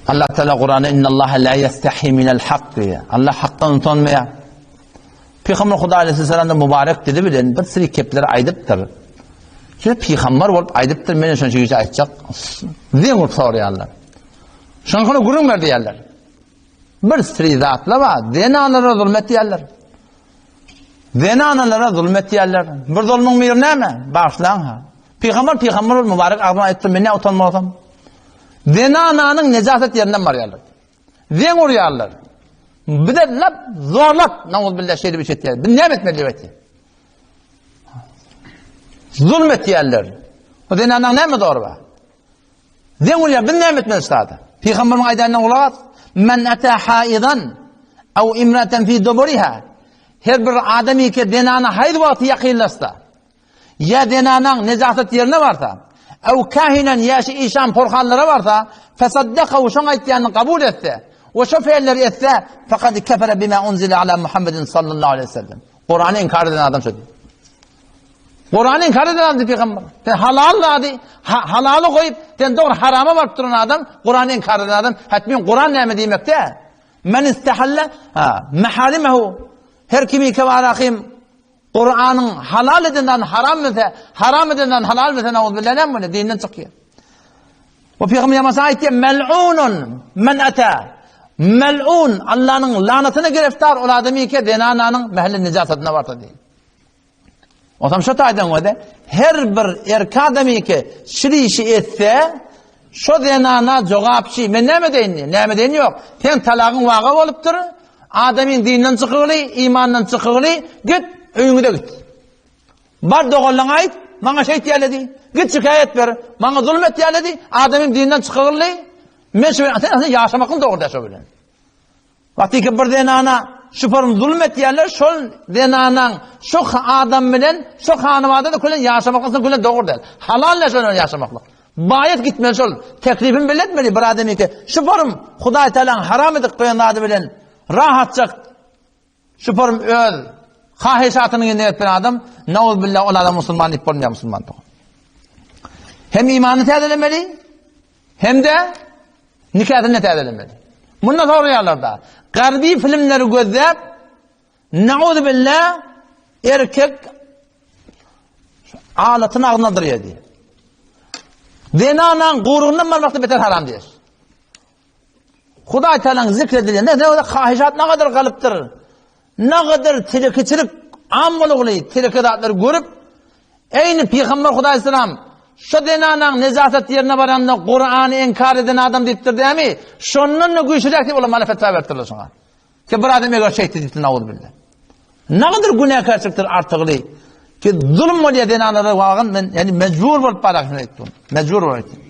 Allah Teala Kur'an'ı innallaha la yastahi minel haqqi. Allah haktan utanmaya. Peygamber Huda Aleyhisselam'da mübarek dedi bilen bir sürü kepleri aydıptır. Şimdi peygamber olup aydıptır menen şonu şeýle aýtjak. Diň olup soraýarlar. Şoňkana gurun berdi ýerler. Bir sürü zatlar var. Denalara zulmet ýerler. Denalara zulmet ýerler. Bir zulmyň bir näme? Başlaň ha. Peygamber mübarek agama aýtdy mene utanmaýam. Denananyň nejaset ýerinden barýarlar. Deň urýarlar. Bir de lap zorlap namaz billah şeyde bir şey ettiler. Bir ne etmeli öyle. Zulmet yerler. O denanan ne mi doğru var? Zemul ya bir ne etmeli ustadı. Peygamberin aydanından ulağat. Men ata haidan ev imraten fi duburiha. Her bir adami ki denana hayd vakti yakillasta. Ya denanan nezaset yerine varsa. Ev kahinen yaşı işan porkanlara varsa. Fesaddakavu şun ayttiyanını kabul etti. O şu fiilleri etse fakat kefere bima unzile ala Muhammedin sallallahu aleyhi ve sellem. Kur'an'ı inkar eden adam söyledi. Kur'an'ı inkar eden adam peygamber. Halal dedi. Halalı koyup doğru harama varıp duran adam Kur'an'ı inkar eden adam. Hatta Kur'an ne demekte? Men istahalle mehalimehu. Her kimi ki var akim Kur'an'ın halal edenden haram mıdır? Haram edenden halal mıdır? Neuzbillah ne dinden çıkıyor. O peygamber yamasa ayette mel'unun men ata. Mel'un Allah'ın lanetine giriftar ol adamı ki denananın mahalli necasetine varsa değil. O zaman şu taydan o da her bir erkek adamı ki şirişi etse şu denana cevapçı men ne mi deyin? Ne mi deyin yok. Sen talağın vaga olup dur. Adamın dininden çıkılı, imandan çıkılı git öyüne git. Bar doğullan ait bana şey diyeledi. Git şikayet ver. Bana zulmet diyeledi. Adamın dininden çıkılı. Men şöyle yaşamakın doğru şöyle. Vakti ki bir denana şüpherim zulmet yerler şol denanan şu adam bilen şu hanımada da kulen yaşamakın kulen doğru değil. Halalle şöyle yaşamaklık. Bayet gitmeli şol. Teklifin belirtmeli bir adamı ki şüpherim Hudaý Teala'nın haram edip koyan adı bilen rahatçak şüpherim öl kahişatını yönetmen adam neuzbillah ol adam Müslüman ip olmayan Müslüman. Hem imanı tedelemeli hem de nikahını tedelemeli. Bundan sonra yerlerde garbi filmleri gözlep ne'udhu billah erkek alatını ağınlandırıyor diye. Denanan kuyruğundan varmakta beter haram diyor. Hudaý Teala'nın zikredilir. Ne kadar kahişat ne kadar kalıptır. Ne kadar tilkiçilik ammılıklı tilkidatları görüp aynı Peygamber Hudaý Aleyhisselam şu denanan nezaset yerine varanla Kur'an'ı inkar eden adam deyiptir değil mi? Şunun güçlük deyip ola malafet vertirler sana. Ki bir adam eğer şeyh deyiptir na'udhu billah. Ne kadar günahkar çıktır artıqlı. Ki zulüm oluyor denanlara vağın yani mecbur olup paylaşmayı ettim. Mecbur olup ettim.